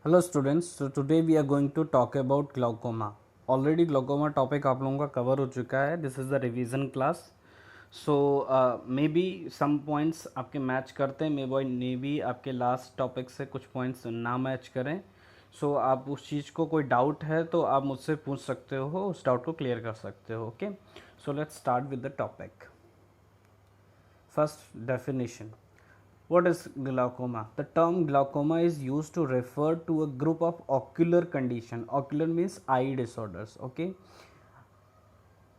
Hello students, so today we are going to talk about glaucoma. Already glaucoma topic आप लोगों का cover हो चुका है. This is the revision class. So maybe some points आपके match करते हैं, maybe आपके last topic से कुछ points ना match करें. So आप उस चीज़ को कोई doubt है तो आप मुझसे पूछ सकते हो, उस doubt को clear कर सकते हो. Okay? So let's start with the topic. First definition. What is glaucoma? The term glaucoma is used to refer to a group of ocular condition. Ocular means eye disorders. Okay.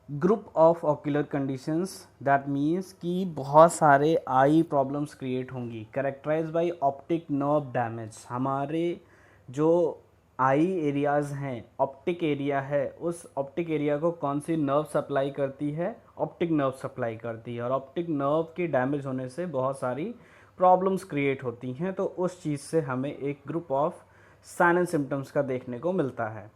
Group of ocular conditions that means कि बहुत सारे eye problems create होंगी. Characterized by optic nerve damage. हमारे जो आई areas हैं, optic area है, उस optic area को कौन सी नर्व सप्लाई करती है? ऑप्टिक नर्व सप्लाई करती है. और ऑप्टिक नर्व के डैमेज होने से बहुत सारी प्रॉब्लम्स क्रिएट होती हैं. तो उस चीज़ से हमें एक group of sine and symptoms का देखने को मिलता है.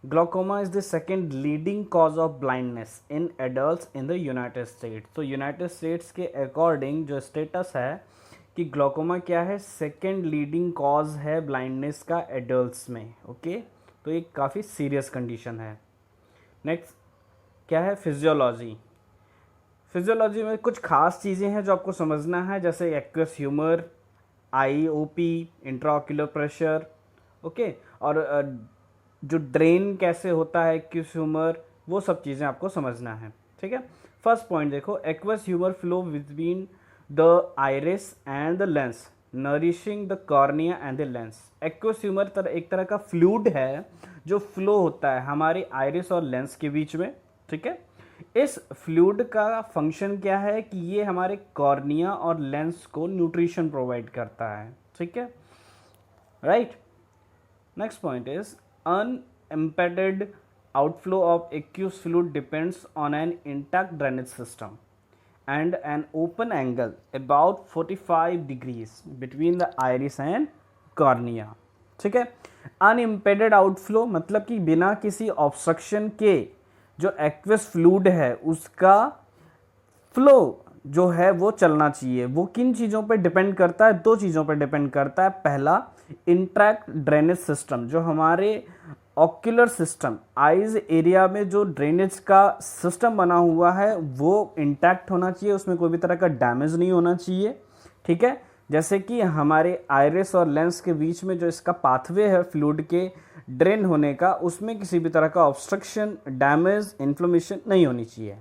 Glaucoma is the second leading cause of blindness in adults in the United states. तो यूनाइटेड स्टेट्स के अकॉर्डिंग जो स्टेटस है कि ग्लोकोमा क्या है, सेकेंड लीडिंग कॉज है ब्लाइंडनेस का एडल्ट्स में. ओके, तो ये काफ़ी सीरियस कंडीशन है. नेक्स्ट क्या है, फिजियोलॉजी. फिजियोलॉजी में कुछ खास चीज़ें हैं जो आपको समझना है, जैसे aqueous humour, IOP, intraocular pressure. Okay, और जो ड्रेन कैसे होता है एक्वस ह्यूमर, वो सब चीज़ें आपको समझना है. ठीक है. फर्स्ट पॉइंट देखो, aqueous humour flow between the iris and the lens nourishing the cornea and the lens. Aqueous humour एक तरह का फ्लूइड है जो फ्लो होता है हमारी आइरिस और लेंस के बीच में. ठीक है. इस फ्लूइड का फंक्शन क्या है कि ये हमारे कॉर्निया और लेंस को न्यूट्रिशन प्रोवाइड करता है. ठीक है, right. Next point is unimpeded outflow of aqueous fluid depends on an intact drainage system and an open angle about 45 degrees between the iris and cornea. ठीक है. अनइम्पेडेड आउटफ्लो मतलब कि बिना किसी ऑब्स्ट्रक्शन के जो एक्वस फ्लूइड है उसका फ्लो जो है वो चलना चाहिए. वो किन चीज़ों पे डिपेंड करता है? दो चीज़ों पे डिपेंड करता है. पहला, इंट्रैक्ट ड्रेनेज सिस्टम. जो हमारे ऑक्यूलर सिस्टम, आइज एरिया में जो ड्रेनेज का सिस्टम बना हुआ है वो इंटैक्ट होना चाहिए, उसमें कोई भी तरह का डैमेज नहीं होना चाहिए. ठीक है. जैसे कि हमारे आइरिस और लेंस के बीच में जो इसका पाथवे है फ्लूइड के ड्रेन होने का, उसमें किसी भी तरह का ऑब्स्ट्रक्शन, डैमेज, इन्फ्लेमेशन नहीं होनी चाहिए.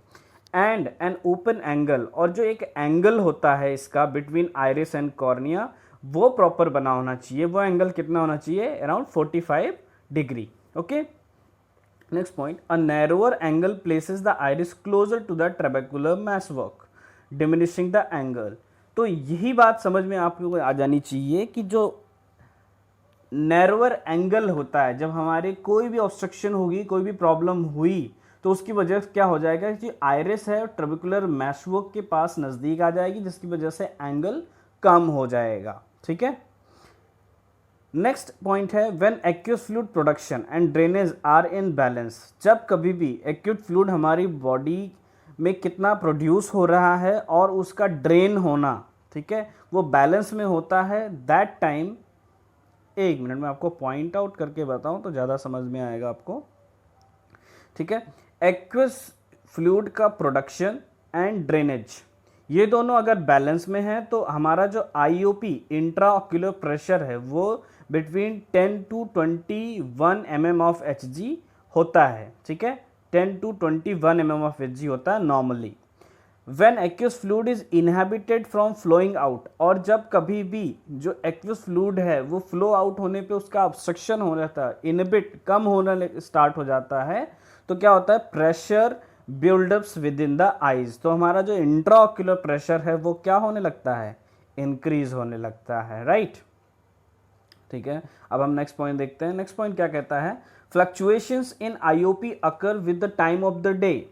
एंड एन ओपन एंगल, और जो एक एंगल होता है इसका बिटवीन आइरिस एंड कॉर्निया, वो प्रॉपर बना होना चाहिए. वो एंगल कितना होना चाहिए? Around 45 degree. Okay. Next point, a narrower angle places the iris closer to the trabecular meshwork diminishing the angle. तो यही बात समझ में आप लोगों को आ जानी चाहिए कि जो नैरोअर एंगल होता है, जब हमारे कोई भी ऑब्स्ट्रक्शन होगी, कोई भी प्रॉब्लम हुई, तो उसकी वजह से क्या हो जाएगा कि आइरिस है ट्रेबेकुलर मैशवर्क के पास नज़दीक आ जाएगी, जिसकी वजह से एंगल कम हो जाएगा. ठीक है. नेक्स्ट पॉइंट है, when acute fluid production and drainage are in balance. जब कभी भी एक्यूट फ्लूइड हमारी बॉडी में कितना प्रोड्यूस हो रहा है और उसका ड्रेन होना, ठीक है, वो बैलेंस में होता है, दैट टाइम, एक मिनट में आपको पॉइंट आउट करके बताऊं तो ज़्यादा समझ में आएगा आपको. ठीक है. एक्वस फ्लूइड का प्रोडक्शन एंड ड्रेनेज, ये दोनों अगर बैलेंस में है तो हमारा जो IOP, इंट्राऑक्यूलर प्रेशर है, वो between 10 to 21 mm of Hg होता है. ठीक है. 10 to 21 mm ऑफ Hg होता है normally. When aqueous fluid is inhibited from flowing out, और जब कभी भी जो एक्वस फ्लूइड है वो फ्लो आउट होने पे उसका ऑब्स्ट्रक्शन हो जाता है, इनहिबिट, कम होना स्टार्ट हो जाता है, तो क्या होता है? Pressure buildups within the eyes. तो हमारा जो इंट्राऑक्यूलर प्रेशर है वो क्या होने लगता है? इंक्रीज होने लगता है. राइट. ठीक है. अब हम नेक्स्ट पॉइंट देखते हैं. नेक्स्ट पॉइंट क्या कहता है? Fluctuations in IOP occur with the time of the day.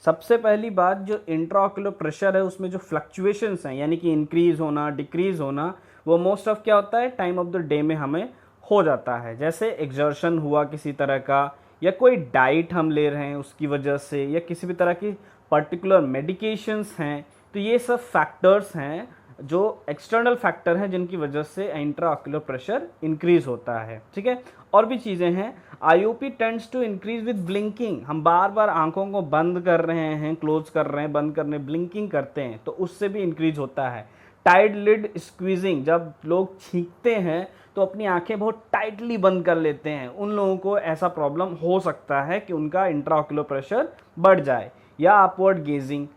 सबसे पहली बात, जो इंट्राऑक्यूलर प्रेशर है उसमें जो फ्लक्चुएशंस हैं, यानी कि इंक्रीज होना, डिक्रीज होना, वो मोस्ट ऑफ क्या होता है? टाइम ऑफ द डे में हमें हो जाता है. जैसे एक्सर्शन हुआ किसी तरह का, या कोई डाइट हम ले रहे हैं उसकी वजह से, या किसी भी तरह की पर्टिकुलर मेडिकेशंस हैं, तो ये सब फैक्टर्स हैं जो एक्सटर्नल फैक्टर हैं जिनकी वजह से इंट्राऑक्यूलर प्रेशर इंक्रीज होता है, ठीक है। और भी चीज़ें हैं, IOP tends to increase with blinking, हम बार बार आंखों को बंद कर रहे हैं, क्लोज कर रहे हैं, बंद करने, ब्लिंकिंग करते हैं तो उससे भी इंक्रीज होता है। टाइट लिड स्क्वीजिंग, जब लोग छींकते हैं तो अपनी आंखें बहुत टाइटली बंद कर लेते हैं, उन लोगों को ऐसा प्रॉब्लम हो सकता है कि उनका इंट्राऑक्यूलर प्रेशर बढ़ जाए। या अपवर्ड गेजिंग,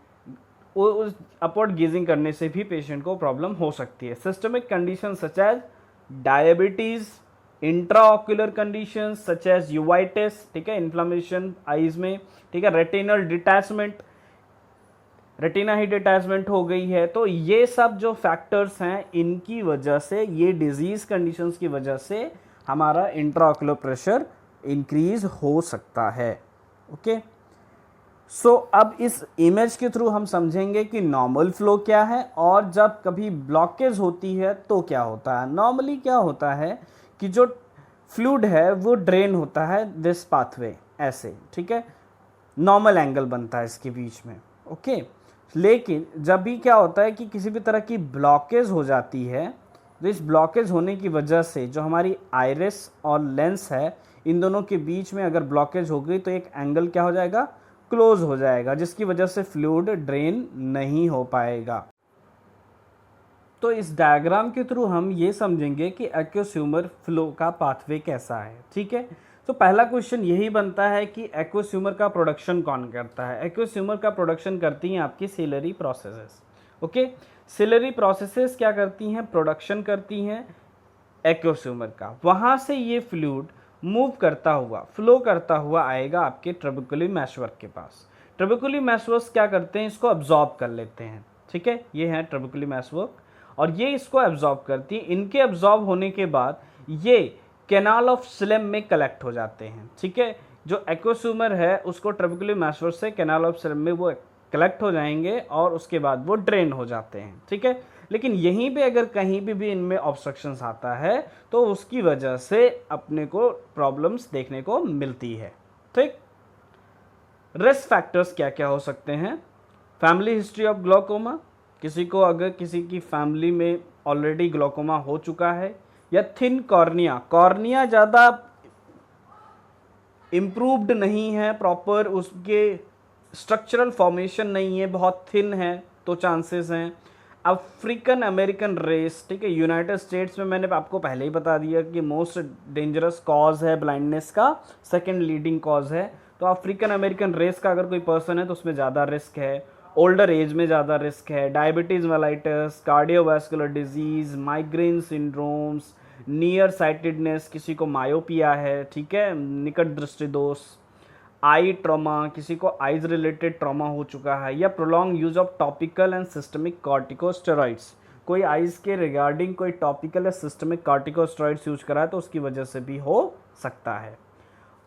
उस अपवर्ड गेजिंग करने से भी पेशेंट को प्रॉब्लम हो सकती है। Systemic condition such as diabetes, intraocular condition such as uveitis, ठीक है, इन्फ्लेमेशन आईज में, ठीक है, रेटिनल डिटैचमेंट, रेटिना ही डिटैचमेंट हो गई है, तो ये सब जो फैक्टर्स हैं इनकी वजह से, ये डिजीज कंडीशंस की वजह से हमारा इंट्राऑक्यूलर प्रेशर इंक्रीज हो सकता है। ओके, सो अब इस इमेज के थ्रू हम समझेंगे कि नॉर्मल फ्लो क्या है और जब कभी ब्लॉकेज होती है तो क्या होता है। नॉर्मली क्या होता है कि जो फ्लूइड है वो ड्रेन होता है दिस पाथवे ऐसे, ठीक है, नॉर्मल एंगल बनता है इसके बीच में। ओके, लेकिन जब भी क्या होता है कि किसी भी तरह की ब्लॉकेज हो जाती है, तो इस ब्लॉकेज होने की वजह से जो हमारी आइरिस और लेंस है इन दोनों के बीच में अगर ब्लॉकेज हो गई तो एक एंगल क्या हो जाएगा, क्लोज हो जाएगा, जिसकी वजह से फ्लूइड ड्रेन नहीं हो पाएगा। तो इस डायग्राम के थ्रू हम ये समझेंगे कि एक्वस ह्यूमर फ्लो का पाथवे कैसा है, ठीक है। तो पहला क्वेश्चन यही बनता है कि एक्वस ह्यूमर का प्रोडक्शन कौन करता है। एक्वस ह्यूमर का प्रोडक्शन करती हैं आपकी ciliary processes. Okay, ciliary processes क्या करती हैं, प्रोडक्शन करती हैं एक्वस ह्यूमर का। वहाँ से ये फ्लूइड मूव करता हुआ, फ्लो करता हुआ आएगा आपके ट्रेबेकुलर मेशवर्क के पास। ट्रेबेकुलर मेशवर्क क्या करते हैं, इसको अब्जॉर्ब कर लेते हैं, ठीक है, ये है ट्रेबेकुलर मेशवर्क और ये इसको एब्जॉर्ब करती है। इनके एब्जॉर्ब होने के बाद ये कैनाल ऑफ स्लेम में कलेक्ट हो जाते हैं, ठीक है। जो एक्वस ह्यूमर है उसको ट्रेबेकुलर मेशवर्क से कैनाल ऑफ स्लेम में वो कलेक्ट हो जाएंगे और उसके बाद वो ड्रेन हो जाते हैं, ठीक है। लेकिन यहीं पे अगर कहीं भी इनमें ऑब्स्ट्रक्शंस आता है तो उसकी वजह से अपने को प्रॉब्लम्स देखने को मिलती है, ठीक। रिस्क फैक्टर्स क्या क्या हो सकते हैं, फैमिली हिस्ट्री ऑफ ग्लोकोमा, किसी को अगर किसी की फैमिली में ऑलरेडी ग्लोकोमा हो चुका है, या थिन कॉर्निया, कॉर्निया ज़्यादा इम्प्रूव्ड नहीं है, प्रॉपर उसके स्ट्रक्चरल फॉर्मेशन नहीं है, बहुत थिन है, तो चांसेस हैं। अफ्रीकन अमेरिकन रेस, ठीक है, यूनाइटेड स्टेट्स में मैंने आपको पहले ही बता दिया कि मोस्ट डेंजरस कॉज है ब्लाइंडनेस का, सेकंड लीडिंग कॉज है। तो अफ्रीकन अमेरिकन रेस का अगर कोई पर्सन है तो उसमें ज़्यादा रिस्क है। ओल्डर एज में ज़्यादा रिस्क है। Diabetes mellitus, cardiovascular disease, migraine syndromes, near sightedness, किसी को मायोपिया है, ठीक है, निकट दृष्टि दोष, आई ट्रॉमा, किसी को आइज रिलेटेड ट्रॉमा हो चुका है, या prolong use of topical and systemic corticosteroids, कोई आइज के रिगार्डिंग कोई टॉपिकल या सिस्टमिक कॉर्टिकोस्टेरॉइड्स यूज करा है तो उसकी वजह से भी हो सकता है।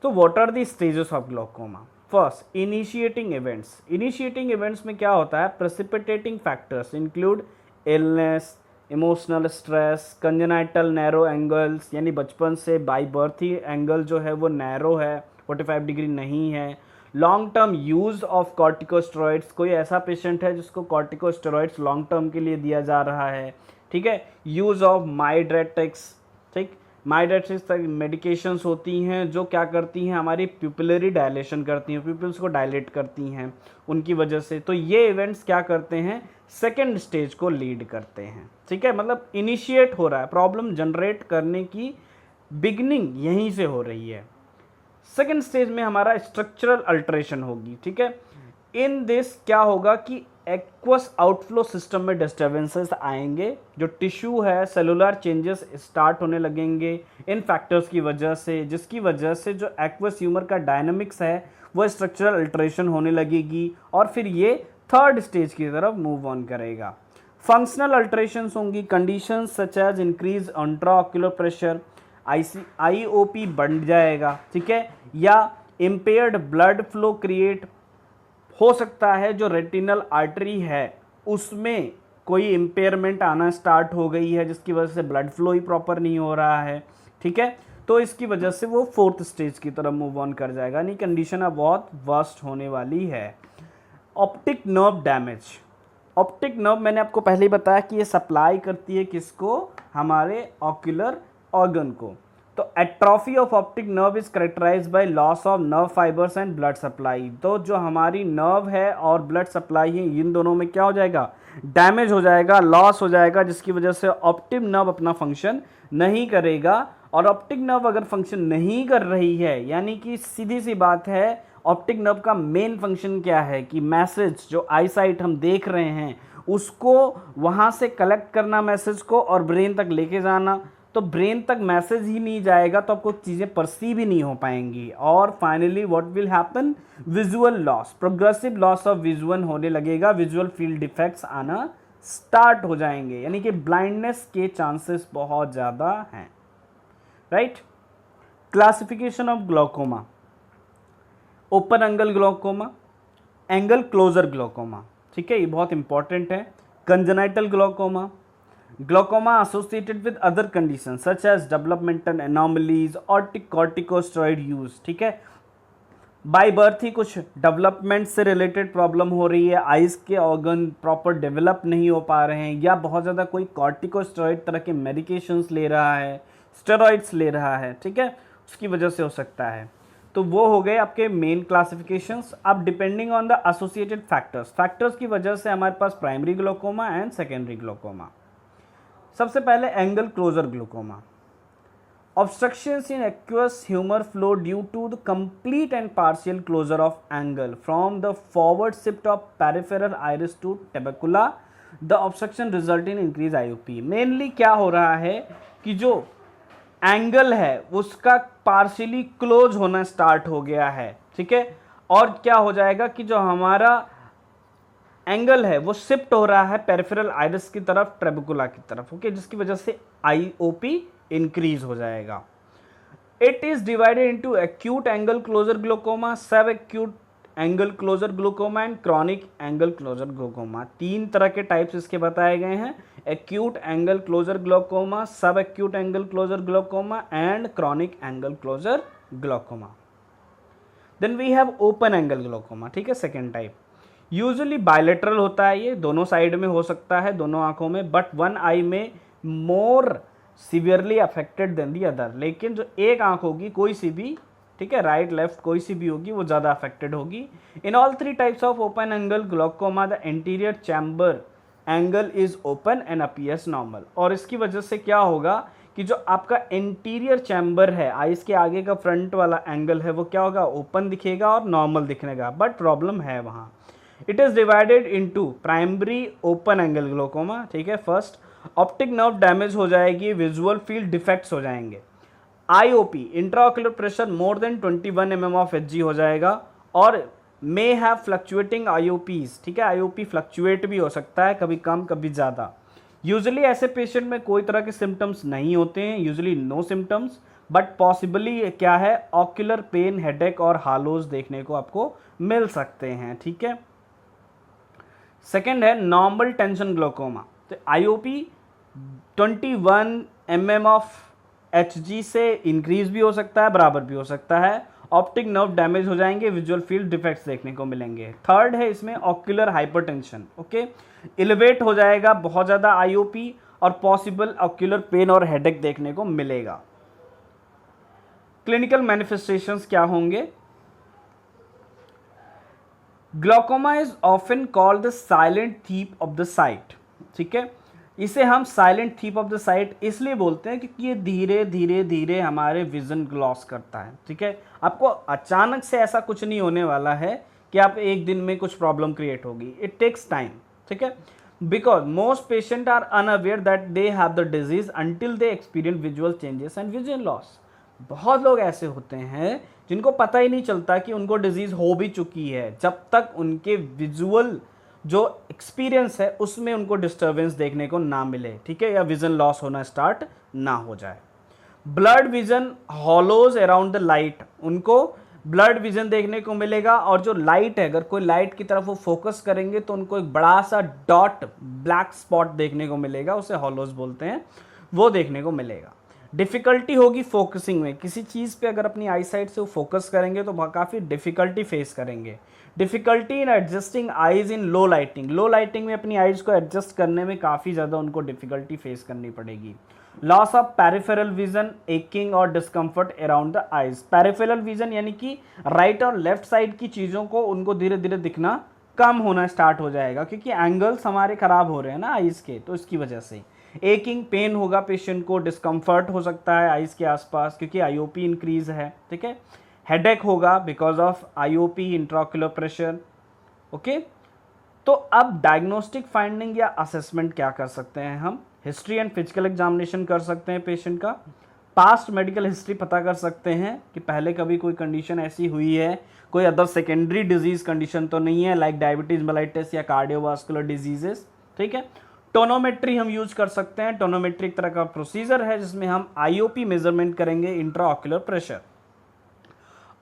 तो what are the stages of glaucoma. First, initiating events. Initiating events में क्या होता है, precipitating factors include illness, emotional stress, congenital narrow angles, यानी बचपन से बाई बर्थ ही एंगल जो है वो नैरो है, 45 डिग्री नहीं है। Long term use of corticosteroids, कोई ऐसा पेशेंट है जिसको कॉर्टिकोस्टेरॉइड्स लॉन्ग टर्म के लिए दिया जा रहा है, ठीक है। यूज ऑफ माइड्रेटिक्स, ठीक, माइड्रेटिक्स मेडिकेशंस होती हैं जो क्या करती हैं, हमारी प्यूपिलरी डायलेशन करती हैं, प्यूपिल्स को डायलेट करती हैं उनकी वजह से। तो ये इवेंट्स क्या करते हैं, सेकेंड स्टेज को लीड करते हैं, ठीक है, मतलब इनिशिएट हो रहा है, प्रॉब्लम जनरेट करने की बिगनिंग यहीं से हो रही है। सेकेंड स्टेज में हमारा स्ट्रक्चरल अल्टरेशन होगी, ठीक है। इन दिस क्या होगा कि एक्वस आउटफ्लो सिस्टम में डिस्टर्बेंसेस आएंगे, जो टिश्यू है सेलुलर चेंजेस स्टार्ट होने लगेंगे इन फैक्टर्स की वजह से, जिसकी वजह से जो एक्वस ह्यूमर का डायनामिक्स है वो स्ट्रक्चरल अल्टरेशन होने लगेगी और फिर ये थर्ड स्टेज की तरफ मूव ऑन करेगा। फंक्शनल अल्टरेशंस होंगी, conditions such as increase intraocular pressure, IOP बढ़ जाएगा, ठीक है, या इम्पेयर्ड ब्लड फ्लो क्रिएट हो सकता है, जो रेटिनल आर्टरी है उसमें कोई इम्पेयरमेंट आना स्टार्ट हो गई है जिसकी वजह से ब्लड फ्लो ही प्रॉपर नहीं हो रहा है, ठीक है। तो इसकी वजह से वो फोर्थ स्टेज की तरफ मूव ऑन कर जाएगा, यानी कंडीशन अब बहुत वर्स्ट होने वाली है। Optic nerve damage, optic nerve मैंने आपको पहले ही बताया कि ये सप्लाई करती है किसको, हमारे ऑक्यूलर ऑर्गन को। तो atrophy of optic nerve is characterised by loss of nerve fibres and blood supply. तो जो हमारी नर्व है और ब्लड सप्लाई है, इन दोनों में क्या हो जाएगा, डैमेज हो जाएगा, लॉस हो जाएगा, जिसकी वजह से ऑप्टिक नर्व अपना फंक्शन नहीं करेगा। और ऑप्टिक नर्व अगर फंक्शन नहीं कर रही है, यानी कि सीधी सी बात है, ऑप्टिक नर्व का मेन फंक्शन क्या है कि मैसेज जो आईसाइट हम देख रहे हैं उसको वहाँ से कलेक्ट करना मैसेज को और ब्रेन तक लेके जाना। तो ब्रेन तक मैसेज ही नहीं जाएगा तो आपको चीज़ें परसीव ही नहीं हो पाएंगी। और finally what will happen, visual loss, progressive loss of visual होने लगेगा, विजुअल फील्ड डिफेक्ट्स आना स्टार्ट हो जाएंगे, यानी कि ब्लाइंडनेस के चांसेस बहुत ज़्यादा हैं। Right. Classification of glaucoma, open angle glaucoma, angle closure glaucoma, ठीक है, ये बहुत इंपॉर्टेंट है। Congenital glaucoma, glaucoma associated with other condition such as developmental anomalies और कॉर्टिकोस्टेरॉइड यूज, ठीक है, बाय बर्थ ही कुछ डेवलपमेंट से रिलेटेड प्रॉब्लम हो रही है, आइज के ऑर्गन प्रॉपर डेवलप नहीं हो पा रहे हैं, या बहुत ज़्यादा कोई कॉर्टिकोस्टेरॉइड तरह के मेडिकेशंस ले रहा है, स्टेरॉइड्स ले रहा है, ठीक है, उसकी वजह से हो सकता है। तो वो हो गए आपके मेन क्लासिफिकेशंस। अब depending on the associated factors की वजह से हमारे पास primary glaucoma and secondary glaucoma. सबसे पहले angle closure glaucoma, obstructions in aqueous humor flow due to the complete and partial closure of angle from the forward shift of peripheral iris to tabacula. The obstruction result in increased IOP. Mainly क्या हो रहा है कि जो angle है उसका partially close होना start हो गया है, ठीक है, और क्या हो जाएगा कि जो हमारा एंगल है वो शिफ्ट हो रहा है पेरिफेरल आइरिस की तरफ, ट्रेबेकुला की तरफ, ओके, जिसकी वजह से IOP इंक्रीज हो जाएगा। It is divided into acute angle closure glaucoma, sub acute angle closure glaucoma and chronic angle closure glaucoma. तीन तरह के टाइप्स इसके बताए गए हैं, acute angle closure glaucoma, sub acute angle closure glaucoma and chronic angle closure glaucoma. Then we have open angle glaucoma, ठीक है, second type. Usually bilateral होता है, ये दोनों साइड में हो सकता है, दोनों आंखों में, बट वन आई में more severely affected than the other. लेकिन जो एक आंख होगी कोई सी भी, ठीक है, राइट लेफ्ट कोई सी भी होगी, वो ज़्यादा अफेक्टेड होगी। In all three types of open angle glaucoma the anterior chamber angle is open and appears normal. और इसकी वजह से क्या होगा कि जो आपका इंटीरियर चैम्बर है, आइस के आगे का फ्रंट वाला एंगल है, वो क्या होगा, ओपन दिखेगा और नॉर्मल दिखेगा, बट प्रॉब्लम है वहाँ। It is divided into primary open angle glaucoma, ठीक है, फर्स्ट ऑप्टिक नर्व डैमेज हो जाएगी, विजुअल फील्ड डिफेक्ट्स हो जाएंगे, IOP intraocular pressure more than 21 mm of Hg हो जाएगा, और मे हैव फ्लक्चुएटिंग IOPs, ठीक है, IOP फ्लक्चुएट भी हो सकता है, कभी कम कभी ज़्यादा। यूजुअली ऐसे पेशेंट में कोई तरह के सिम्टम्स नहीं होते हैं, usually no symptoms, but possibly क्या है, ऑक्यूलर पेन, हेडेक और हालोज देखने को आपको मिल सकते हैं, ठीक है। सेकेंड है नॉर्मल टेंशन ग्लोकोमा। तो IOP 21 mm ऑफ Hg से इंक्रीज भी हो सकता है, बराबर भी हो सकता है, ऑप्टिक नर्व डैमेज हो जाएंगे, विजुअल फील्ड डिफेक्ट्स देखने को मिलेंगे। थर्ड है इसमें ऑक्यूलर हाइपरटेंशन, ओके, इलेवेट हो जाएगा बहुत ज़्यादा IOP और पॉसिबल ऑक्यूलर पेन और हेडेक देखने को मिलेगा। क्लिनिकल मैनिफेस्टेशंस क्या होंगे, glaucoma is often called the silent thief of the site, ठीक है, इसे हम silent thief of the site इसलिए बोलते हैं क्योंकि ये धीरे धीरे धीरे हमारे विजन ग्लॉस करता है, ठीक है। आपको अचानक से ऐसा कुछ नहीं होने वाला है कि आप एक दिन में कुछ प्रॉब्लम क्रिएट होगी, इट टेक्स टाइम, ठीक है, because most patient are unaware that they have the disease until they experience visual changes and vision loss. बहुत लोग ऐसे होते हैं जिनको पता ही नहीं चलता कि उनको डिजीज हो भी चुकी है, जब तक उनके विजुअल जो एक्सपीरियंस है उसमें उनको डिस्टर्बेंस देखने को ना मिले, ठीक है, या विजन लॉस होना स्टार्ट ना हो जाए। Blurred vision halos around the light, उनको ब्लड विजन देखने को मिलेगा, और जो लाइट है, अगर कोई लाइट की तरफ वो फोकस करेंगे तो उनको एक बड़ा सा डॉट, ब्लैक स्पॉट देखने को मिलेगा, उसे हॉलोज बोलते हैं, वो देखने को मिलेगा। डिफ़िकल्टी होगी फोकसिंग में, किसी चीज़ पे अगर अपनी आई साइट से वो फोकस करेंगे तो काफ़ी डिफ़िकल्टी फेस करेंगे। Difficulty in adjusting eyes in low lighting, low lighting में अपनी आइज़ को एडजस्ट करने में काफ़ी ज़्यादा उनको डिफ़िकल्टी फेस करनी पड़ेगी। Loss of peripheral vision, aching और discomfort around the eyes. Peripheral vision यानी कि राइट और लेफ्ट साइड की चीज़ों को उनको धीरे धीरे दिखना कम होना स्टार्ट हो जाएगा, क्योंकि एंगल्स हमारे ख़राब हो रहे हैं ना आइज़ के, तो इसकी वजह से एकिंग पेन होगा पेशेंट को, डिस्कम्फर्ट हो सकता है आइज़ के आसपास क्योंकि आईओपी इंक्रीज है, ठीक है। हेडेक होगा because of IOP, intraocular pressure, okay. तो अब डायग्नोस्टिक फाइंडिंग या असेसमेंट क्या कर सकते हैं हम? हिस्ट्री एंड फिजिकल एग्जामिनेशन कर सकते हैं पेशेंट का, पास्ट मेडिकल हिस्ट्री पता कर सकते हैं कि पहले कभी कोई कंडीशन ऐसी हुई है, कोई अदर सेकेंडरी डिजीज कंडीशन तो नहीं है लाइक डायबिटीज मेलाइटिस या कार्डियोवास्कुलर डिजीजेस, ठीक है। टोनोमेट्री हम यूज कर सकते हैं, टोनोमेट्री एक तरह का प्रोसीजर है जिसमें हम आईओपी मेजरमेंट करेंगे, इंट्राऑक्यूलर प्रेशर।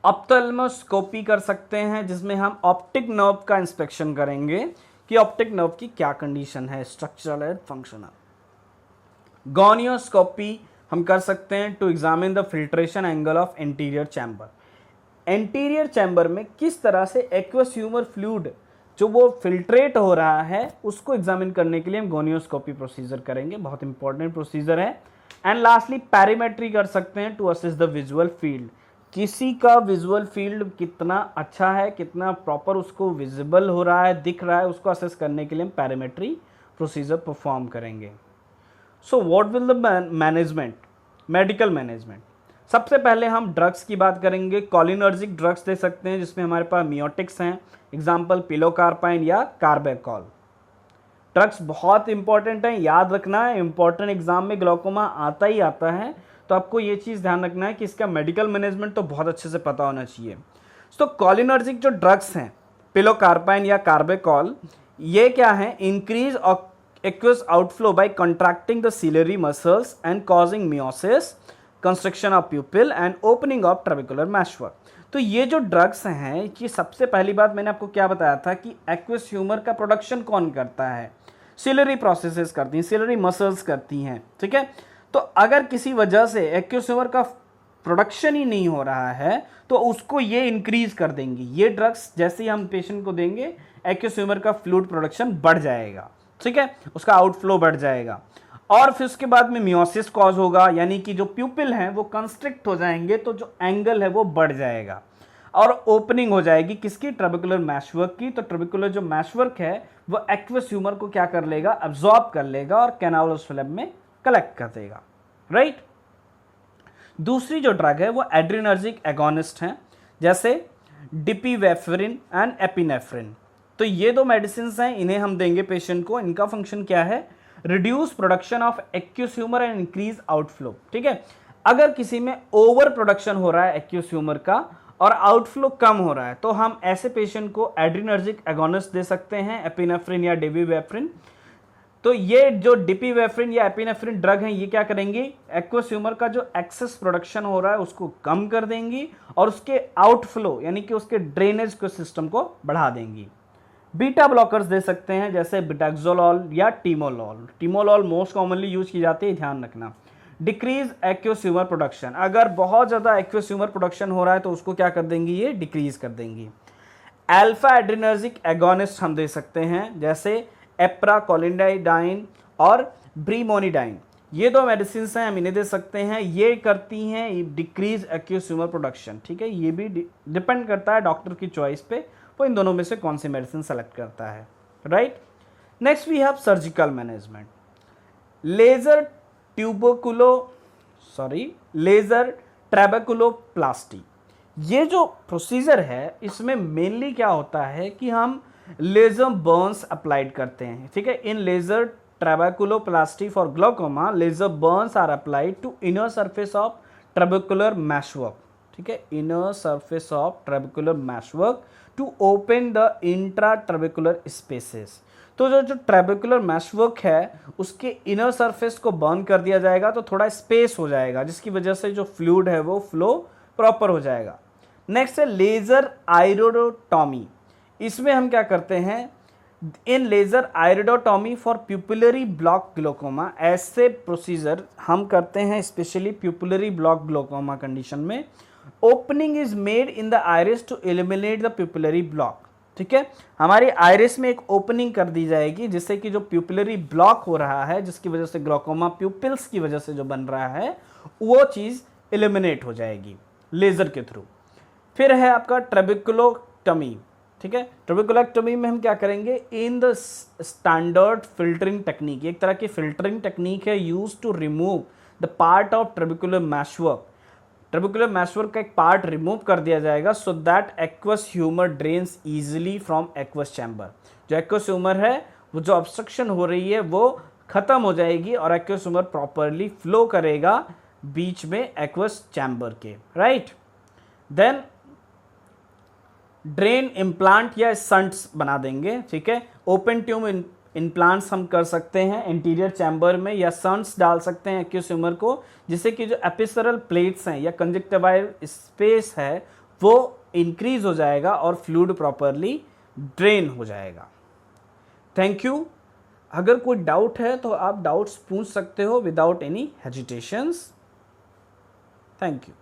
ऑप्थेल्मोस्कोपी कर सकते हैं जिसमें हम ऑप्टिक नर्व का इंस्पेक्शन करेंगे कि ऑप्टिक नर्व की क्या कंडीशन है, स्ट्रक्चरल एंड फंक्शनल। गोनियोस्कोपी हम कर सकते हैं to examine the filtration angle of anterior chamber. Anterior chamber में किस तरह से एक्वस ह्यूमर फ्लूइड जो वो फिल्ट्रेट हो रहा है उसको एग्जामिन करने के लिए हम गोनियोस्कोपी प्रोसीजर करेंगे, बहुत इंपॉर्टेंट प्रोसीजर है। एंड लास्टली पैरीमेट्री कर सकते हैं to assess the visual field, किसी का विजुअल फील्ड कितना अच्छा है, कितना प्रॉपर उसको विजिबल हो रहा है, दिख रहा है, उसको असेस करने के लिए हम पैरीमेट्री प्रोसीजर परफॉर्म करेंगे। So what will the management, medical management. सबसे पहले हम ड्रग्स की बात करेंगे, कॉलिनर्जिक ड्रग्स दे सकते हैं जिसमें हमारे पास मियोटिक्स हैं, एग्जाम्पल पिलोकार्पाइन या कार्बेकॉल। ड्रग्स बहुत इंपॉर्टेंट है, याद रखना है, इंपॉर्टेंट एग्जाम में ग्लाइकोमा आता ही आता है, तो आपको ये चीज़ ध्यान रखना है कि इसका मेडिकल मैनेजमेंट तो बहुत अच्छे से पता होना चाहिए। तो कॉलिनर्जिक जो ड्रग्स हैं पिलोकार्पाइन या कार्बेकॉल, ये क्या है, increase aqueous outflow by contracting the ciliary muscles and causing meiosis, construction of प्यूपिल and opening of trabecular meshwork. तो ये जो ड्रग्स हैं, ये सबसे पहली बात मैंने आपको क्या बताया था कि एक्वस ह्यूमर का प्रोडक्शन कौन करता है, सिलरी प्रोसेसेस करती हैं, सिलरी मसल्स करती हैं, ठीक है। तो अगर किसी वजह से एक्वस ह्यूमर का प्रोडक्शन ही नहीं हो रहा है तो उसको ये इंक्रीज कर देंगी, ये ड्रग्स जैसे ही हम पेशेंट को देंगे एक्वस ह्यूमर का फ्लूइड प्रोडक्शन बढ़ जाएगा, ठीक है, उसका आउटफ्लो बढ़ जाएगा। और फिर उसके बाद में मियोसिस कॉज होगा, यानी कि जो प्यूपिल हैं वो कंस्ट्रिक्ट हो जाएंगे, तो जो एंगल है वो बढ़ जाएगा और ओपनिंग हो जाएगी किसकी, ट्रेबिकुलर मैशवर्क की। तो ट्रेबिकुलर जो मैशवर्क है वो एक्वस ह्यूमर को क्या कर लेगा, अब्सॉर्ब कर लेगा और कैनालस फिल्म में कलेक्ट कर देगा, राइट। दूसरी जो ड्रग है वो एड्रिनर्जिक एगोनिस्ट हैं, जैसे डिपिवेफ्रिन एंड एपिनेफ्रिन। तो ये दो मेडिसिन हैं, इन्हें हम देंगे पेशेंट को। इनका फंक्शन क्या है, reduce production of aqueous humour and increase outflow, ठीक है। अगर किसी में ओवर प्रोडक्शन हो रहा है एक्यूस ह्यूमर का और आउटफ्लो कम हो रहा है तो हम ऐसे पेशेंट को एड्रिनर्जिक एगोनिस्ट दे सकते हैं, एपिनेफ्रिन या डिपिवेफ्रिन। तो ये जो डिपिवेफ्रिन या एपिनेफ्रिन ड्रग हैं, ये क्या करेंगी, एक्वस ह्यूमर का जो एक्सेस प्रोडक्शन हो रहा है उसको कम कर देंगी और उसके आउटफ्लो यानी कि उसके ड्रेनेज के सिस्टम को बढ़ा देंगी। बीटा ब्लॉकर्स दे सकते हैं जैसे बिटाक्सोलॉल या timolol. Timolol most commonly use की जाती है, ध्यान रखना। डिक्रीज एक्वस ह्यूमर प्रोडक्शन, अगर बहुत ज़्यादा एक्वस ह्यूमर प्रोडक्शन हो रहा है तो उसको क्या कर देंगी, ये डिक्रीज कर देंगी। अल्फा एड्रिनर्जिक एगोनिस्ट हम दे सकते हैं जैसे एप्राकोलिडाइन और ब्रीमोनिडाइन। ये दो मेडिसिन हैं, हम इन्हें दे सकते हैं, ये करती हैं डिक्रीज एक्वस ह्यूमर प्रोडक्शन, ठीक है। ये भी डिपेंड करता है डॉक्टर की चॉइस पे, वो इन दोनों में से कौन सी मेडिसिन सेलेक्ट करता है, right. Next we have surgical management, laser trabeculoplasty. ये जो प्रोसीजर है इसमें मेनली क्या होता है कि हम लेजर बर्न्स अप्लाइड करते हैं, ठीक है। In laser trabeculoplasty for glaucoma, laser burns are applied to inner surface of trabecular meshwork, ठीक है, inner surface of trabecular meshwork to open the intra trabecular spaces. तो जो ट्रेबिकुलर मैशवर्क है उसके इनर सरफेस को बर्न कर दिया जाएगा तो थोड़ा स्पेस हो जाएगा, जिसकी वजह से जो फ्लूइड है वो फ्लो प्रॉपर हो जाएगा। नेक्स्ट है लेजर आयरोटॉमी। इसमें हम क्या करते हैं, in laser iridotomy for pupillary block glaucoma, ऐसे प्रोसीजर हम करते हैं specially pupillary block glaucoma condition में। Opening is made in the iris to eliminate the pupillary block, ठीक है, हमारी आइरिस में एक ओपनिंग कर दी जाएगी जिससे कि जो प्यूपिलरी ब्लॉक हो रहा है, जिसकी वजह से ग्लोकोमा प्यूपिल्स की वजह से जो बन रहा है, वो चीज़ एलिमिनेट हो जाएगी लेज़र के थ्रू। फिर है आपका ट्रेबेकुलोटमी, ठीक है, ट्रेबेकुलोटमी में हम क्या करेंगे, in the standard filtering technique, एक तरह की फिल्टरिंग टेक्निक है use to remove the part of trabecular meshwork, trabecular meshwork का एक पार्ट रिमूव कर दिया जाएगा so that aqueous humour drains easily from aqueous chamber. जो एक्वस ह्यूमर है, वो जो ऑब्स्ट्रक्शन हो रही है वो खत्म हो जाएगी और एक्वस ह्यूमर प्रॉपरली फ्लो करेगा बीच में एक्वस चैम्बर के, राइट। देन ड्रेन इम्प्लांट या संट्स बना देंगे, ठीक है, ओपन ट्यूब इम्प्लांट्स हम कर सकते हैं इंटीरियर चैम्बर में, या संट्स डाल सकते हैं एक्यूस ह्यूमर को, जिससे कि जो एपिसरल प्लेट्स हैं या कंजक्टिवाइल स्पेस है वो इंक्रीज हो जाएगा और फ्लूइड प्रॉपरली ड्रेन हो जाएगा। Thank you. अगर कोई डाउट है तो आप डाउट्स पूछ सकते हो without any hesitations. Thank you.